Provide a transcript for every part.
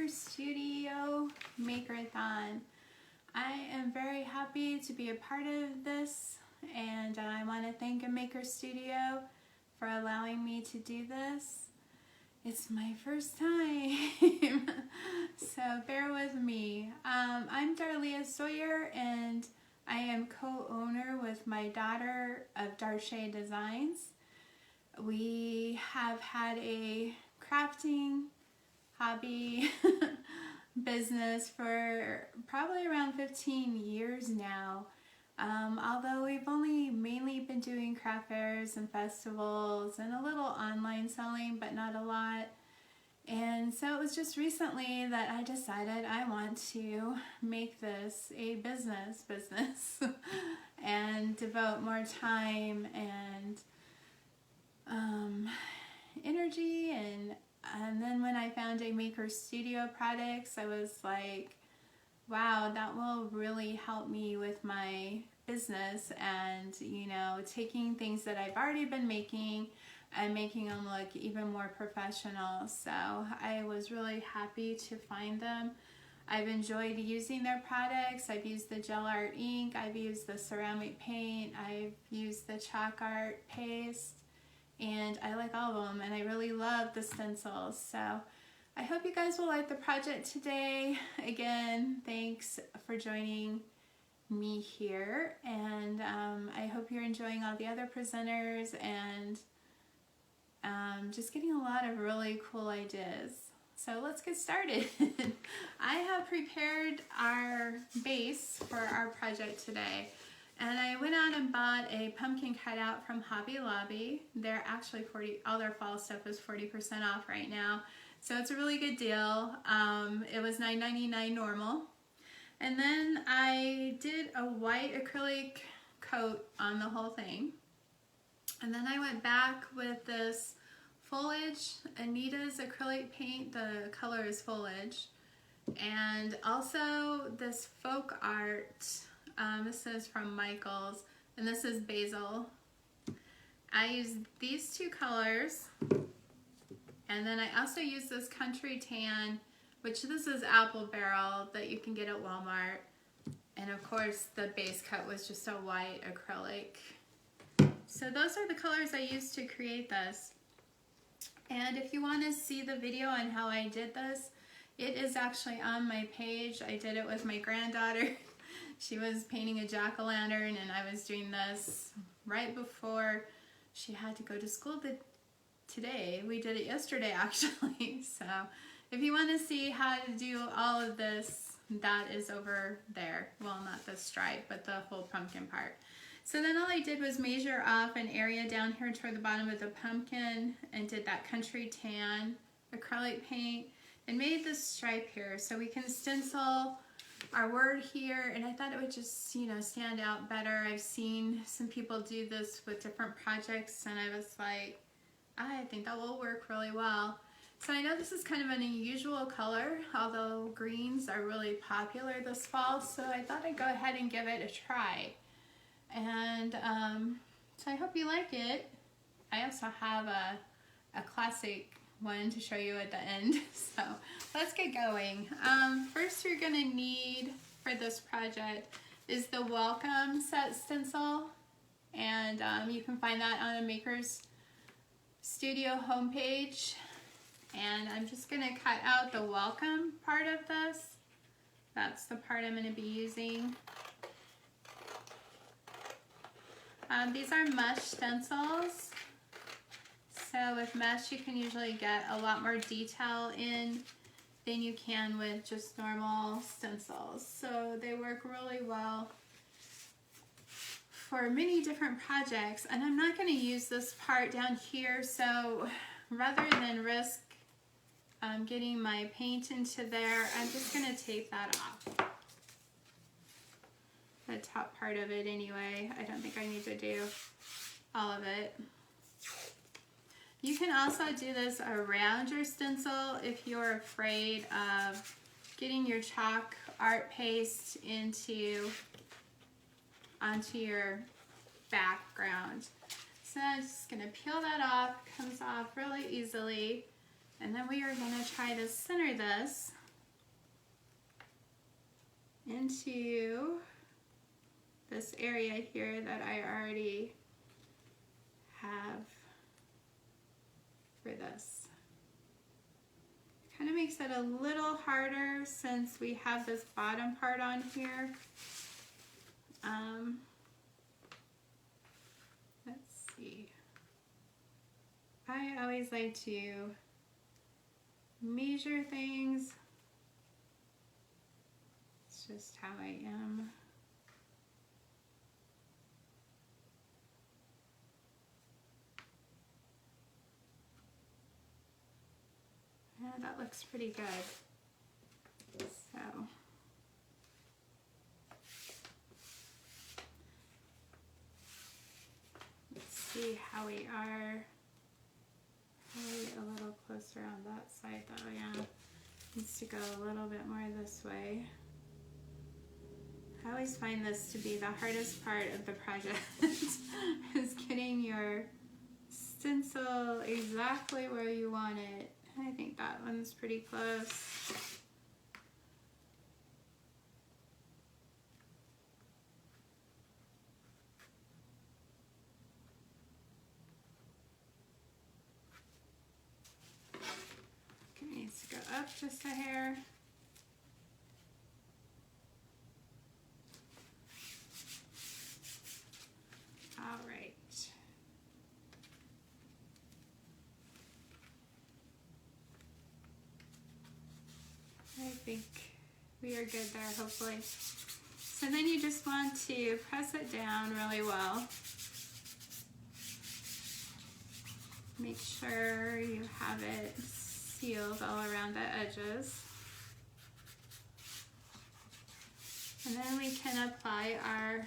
Maker Studio Makerthon. I am very happy to be a part of this, and I want to thank a Maker Studio for allowing me to do this. It's my first time, so bear with me. I'm Darlia Sawyer, and I am co-owner with my daughter of Darshe Designs. We have had a crafting hobby business for probably around 15 years now. Although we've only mainly been doing craft fairs and festivals and a little online selling, but not a lot. And so it was just recently that I decided I want to make this a business and devote more time and energy, and then when I found a Maker Studio products, I was like, wow, that will really help me with my business, and taking things that I've already been making and making them look even more professional. So I was really happy to find them. I've enjoyed using their products. I've used the gel art ink, I've used the ceramic paint, I've used the ChalkArt paste, and I like all of them, and I really love the stencils. So I hope you guys will like the project today. Again, thanks for joining me here, and I hope you're enjoying all the other presenters and just getting a lot of really cool ideas. So let's get started. I have prepared our base for our project today. And I went out and bought a pumpkin cutout from Hobby Lobby. They're actually all their fall stuff is 40% off right now. So it's a really good deal. It was $9.99 normal. And then I did a white acrylic coat on the whole thing. And then I went back with this foliage, Anita's acrylic paint. The color is foliage. And also this folk art. This is from Michael's, and this is basil. I used these two colors, and then I also used this country tan, which this is apple barrel that you can get at Walmart. And of course the base coat was just a white acrylic. So those are the colors I used to create this. And if you want to see the video on how I did this, it is actually on my page. I did it with my granddaughter. She was painting a jack-o'-lantern, and I was doing this right before she had to go to school today. We did it yesterday, actually. So if you want to see how to do all of this, that is over there. Well, not the stripe, but the whole pumpkin part. So then all I did was measure off an area down here toward the bottom of the pumpkin and did that country tan acrylic paint and made this stripe here so we can stencil our word here, and I thought it would just stand out better. I've seen some people do this with different projects, and I was like, I think that will work really well. So I know this is kind of an unusual color, although greens are really popular this fall, so I thought I'd go ahead and give it a try. And so I hope you like it. I also have a classic one to show you at the end. So let's get going. First you're gonna need for this project is the welcome set stencil, and you can find that on a Maker's Studio homepage. And I'm just gonna cut out the welcome part of this. That's the part I'm gonna be using. These are mesh stencils. So with mesh, you can usually get a lot more detail in than you can with just normal stencils. So they work really well for many different projects. And I'm not going to use this part down here, so rather than risk getting my paint into there, I'm just going to tape that off. The top part of it anyway. I don't think I need to do all of it. You can also do this around your stencil if you're afraid of getting your chalk art paste onto your background. So I'm just going to peel that off. It comes off really easily. And then we are going to try to center this into this area here that I already have for this. Kind of makes it a little harder since we have this bottom part on here. Let's see. I always like to measure things. It's just how I am. Yeah, that looks pretty good. So let's see how we are. Probably a little closer on that side though, yeah. Needs to go a little bit more this way. I always find this to be the hardest part of the project is getting your stencil exactly where you want it. I think that one's pretty close. Okay, needs to go up just a hair. All right. I think we are good there, hopefully. So then you just want to press it down really well. Make sure you have it sealed all around the edges. And then we can apply our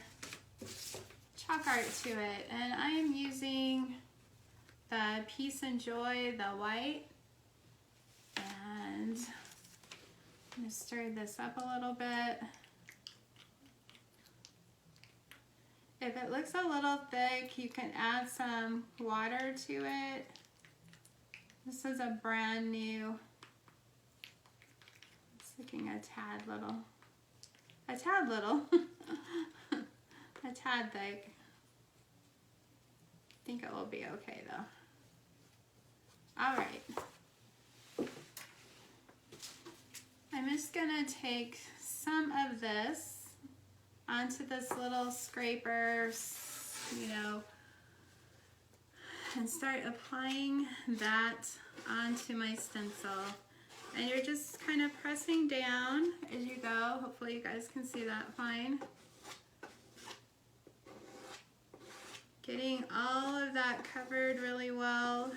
chalk art to it. And I am using the Peace and Joy, the white. And I'm going to stir this up a little bit. If it looks a little thick, you can add some water to it. This is a brand new, it's looking a tad little, a tad thick. I think it will be okay though. All right. I'm just gonna take some of this onto this little scraper, you know, and start applying that onto my stencil. And you're just kind of pressing down as you go. Hopefully you guys can see that fine. Getting all of that covered really well.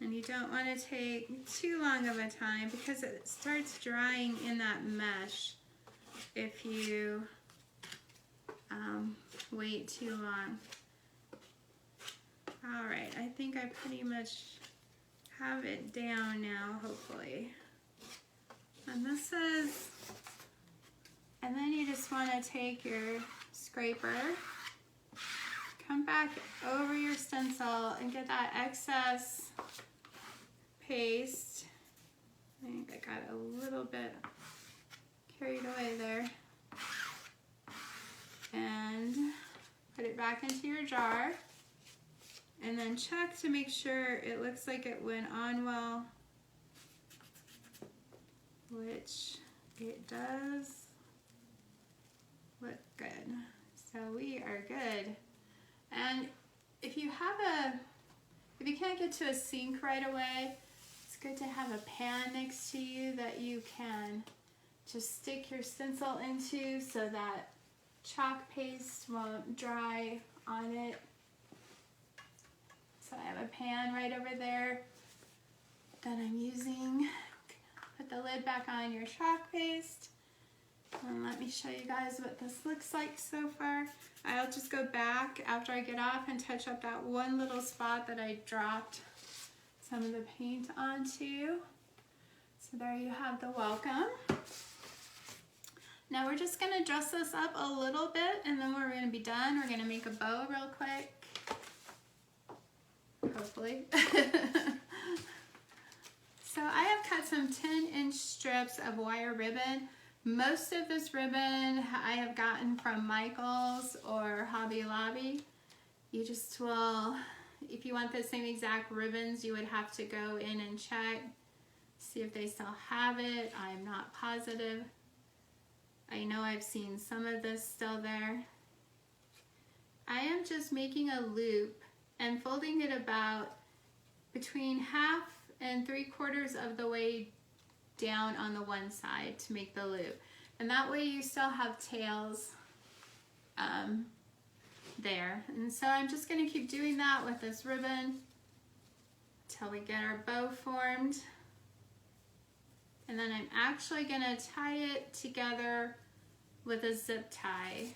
And you don't want to take too long of a time because it starts drying in that mesh if you wait too long. All right, I think I pretty much have it down now, hopefully. And this is, and then you just want to take your scraper, come back over your stencil and get that excess paste. I think I got a little bit carried away there. And put it back into your jar. And then check to make sure it looks like it went on well, which it does look good. So we are good. And if you can't get to a sink right away, it's good to have a pan next to you that you can just stick your stencil into so that chalk paste won't dry on it. So I have a pan right over there that I'm using. Put the lid back on your chalk paste. And let me show you guys what this looks like so far. I'll just go back after I get off and touch up that one little spot that I dropped some of the paint onto. So there you have the welcome. Now we're just gonna dress this up a little bit and then we're gonna be done. We're gonna make a bow real quick. Hopefully. So I have cut some 10-inch strips of wire ribbon. Most of this ribbon I have gotten from Michael's or Hobby Lobby. You just will, if you want the same exact ribbons, you would have to go in and check, see if they still have it. I'm not positive. I know I've seen some of this still there. I am just making a loop and folding it about between 1/2 and 3/4 of the way down on the one side to make the loop. And that way you still have tails there. And so I'm just going to keep doing that with this ribbon until we get our bow formed. And then I'm actually going to tie it together with a zip tie.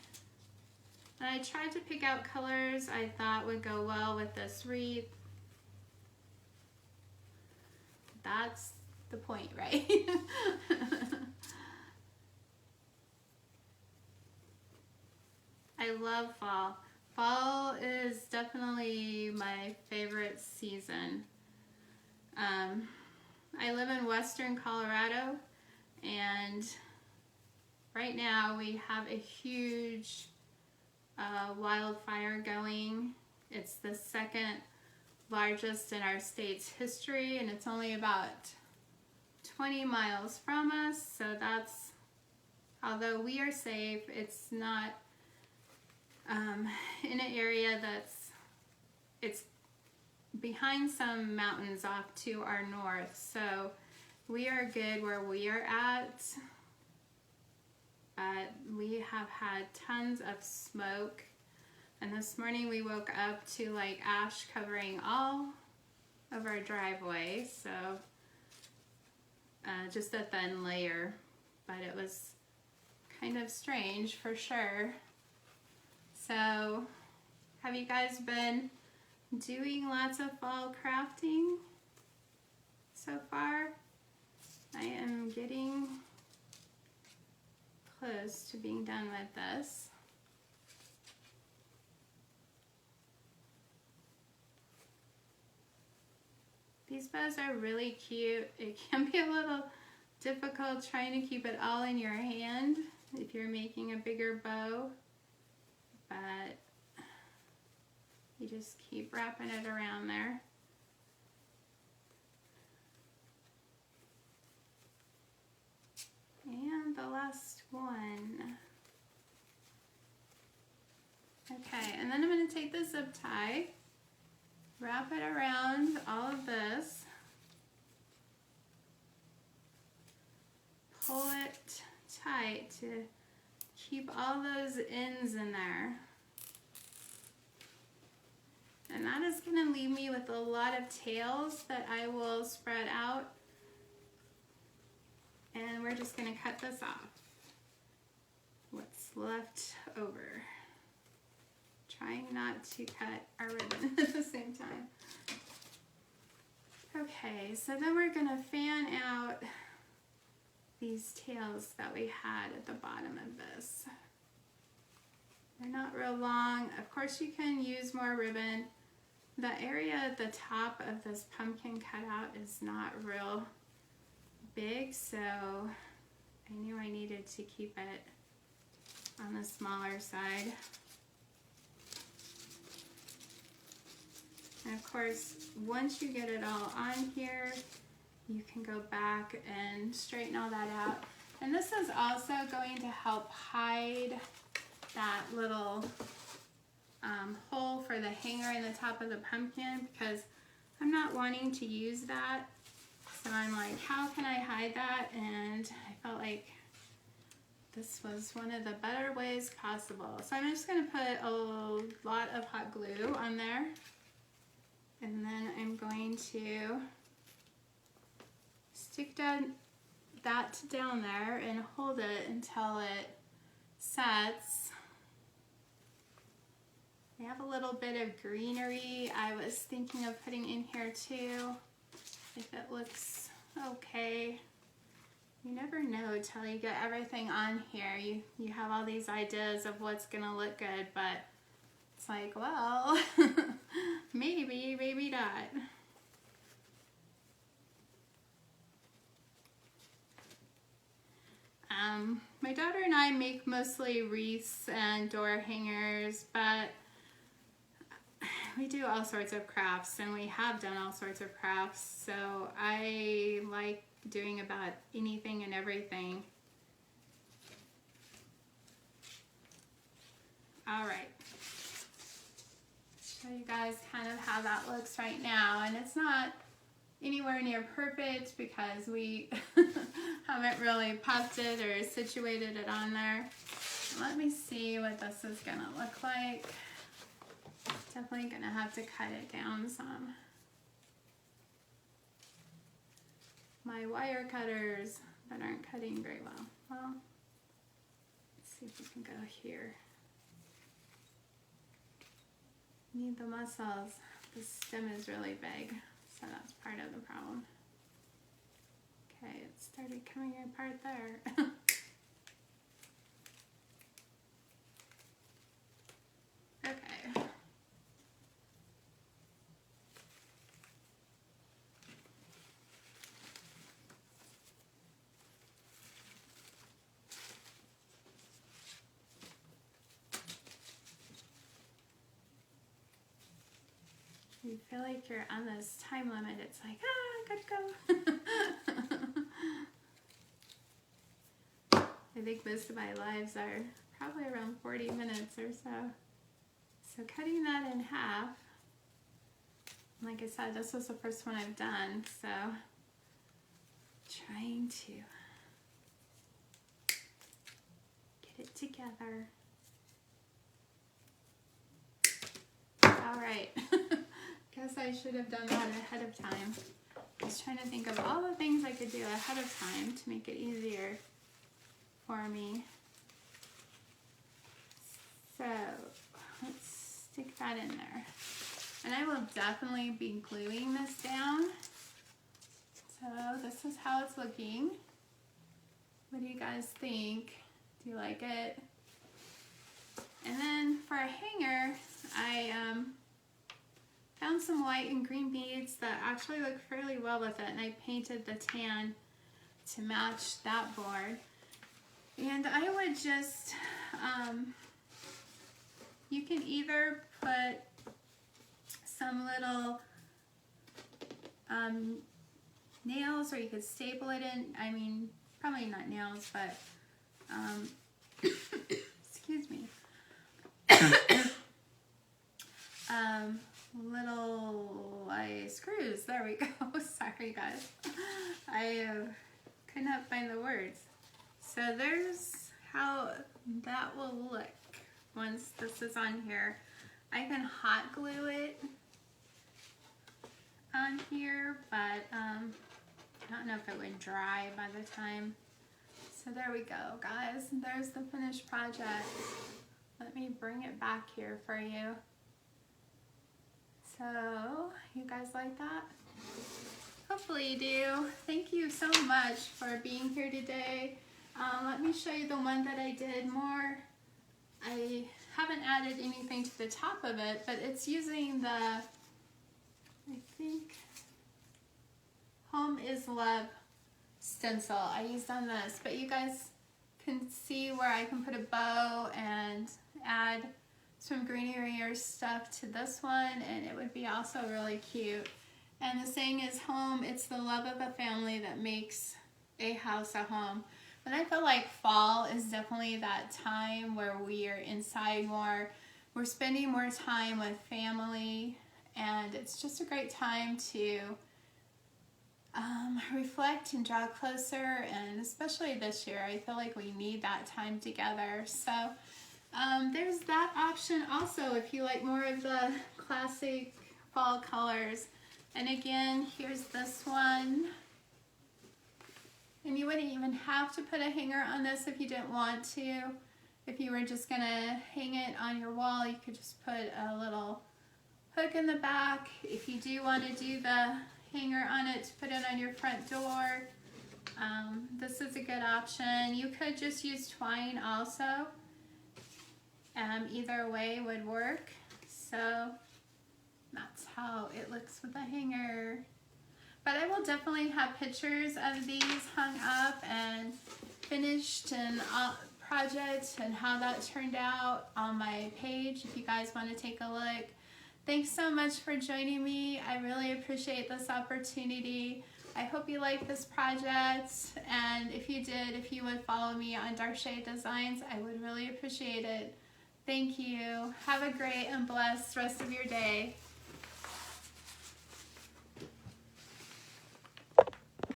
And I tried to pick out colors I thought would go well with this wreath. That's the point, right? I love fall. Fall is definitely my favorite season. I live in western Colorado, and right now we have a huge wildfire going. It's the second largest in our state's history, and it's only about 20 miles from us, so that's, although we are safe, it's not in an area it's behind some mountains off to our north, so we are good where we are at. We have had tons of smoke, and this morning we woke up to like ash covering all of our driveway, so just a thin layer, but it was kind of strange for sure. So have you guys been doing lots of fall crafting so far? I am getting close to being done with this. These bows are really cute. It can be a little difficult trying to keep it all in your hand if you're making a bigger bow, but you just keep wrapping it around there. And the last one. Okay, and then I'm going to take the zip tie, wrap it around all of this, pull it tight to keep all those ends in there. And that is going to leave me with a lot of tails that I will spread out. And we're just going to cut this off. What's left over. Trying not to cut our ribbon at the same time. Okay, so then we're going to fan out these tails that we had at the bottom of this. They're not real long. Of course you can use more ribbon. The area at the top of this pumpkin cutout is not real big, so I knew I needed to keep it on the smaller side. And of course, once you get it all on here, you can go back and straighten all that out. And this is also going to help hide that little hole for the hanger in the top of the pumpkin, because I'm not wanting to use that. So I'm like, how can I hide that? And I felt like this was one of the better ways possible. So I'm just going to put a lot of hot glue on there. And then I'm going to stick that down there and hold it until it sets. I have a little bit of greenery I was thinking of putting in here too, if it looks okay. You never know till you get everything on here. You have all these ideas of what's gonna look good, but it's like, well, maybe not. My daughter and I make mostly wreaths and door hangers, but we do all sorts of crafts, and we have done all sorts of crafts, so I like doing about anything and everything. All right, show you guys kind of how that looks right now, and it's not anywhere near perfect because we haven't really puffed it or situated it on there. Let me see what this is gonna look like. Definitely gonna have to cut it down some. My wire cutters that aren't cutting very well. Well, let's see if we can go here. Need the muscles. The stem is really big, so that's part of the problem. Okay, it started coming apart there. Okay. You feel like you're on this time limit. It's like, gotta go. I think most of my lives are probably around 40 minutes or so. So cutting that in half, like I said, this was the first one I've done, so trying to get it together. All right. Guess I should have done that ahead of time. I was trying to think of all the things I could do ahead of time to make it easier for me. So let's stick that in there. And I will definitely be gluing this down. So this is how it's looking. What do you guys think? Do you like it? And then for a hanger, I found some white and green beads that actually look fairly well with it, and I painted the tan to match that board. And I would just, you can either put some little nails, or you could staple it in, I mean, probably not nails, but, excuse me. Little screws, there we go. Sorry guys, I could not find the words. So there's how that will look once this is on here. I can hot glue it on here, but I don't know if it would dry by the time. So there we go, guys. There's the finished project. Let me bring it back here for you. So, you guys like that? Hopefully you do. Thank you so much for being here today. Let me show you the one that I did more. I haven't added anything to the top of it, but it's using the, I think, Home is Love stencil I used on this, but you guys can see where I can put a bow and add some greenery or stuff to this one, and it would be also really cute. And the saying is, home, it's the love of a family that makes a house a home. But I feel like fall is definitely that time where we are inside more, we're spending more time with family, and it's just a great time to reflect and draw closer, and especially this year, I feel like we need that time together. So there's that option also if you like more of the classic fall colors. And again, here's this one. And you wouldn't even have to put a hanger on this if you didn't want to. If you were just gonna hang it on your wall, you could just put a little hook in the back. If you do want to do the hanger on it to put it on your front door, this is a good option. You could just use twine also. Either way would work. So that's how it looks with the hanger. But I will definitely have pictures of these hung up, and finished and project and how that turned out on my page if you guys want to take a look. Thanks so much for joining me. I really appreciate this opportunity. I hope you liked this project, and if you did, if you would follow me on Darshe Designs, I would really appreciate it. Thank you. Have a great and blessed rest of your day.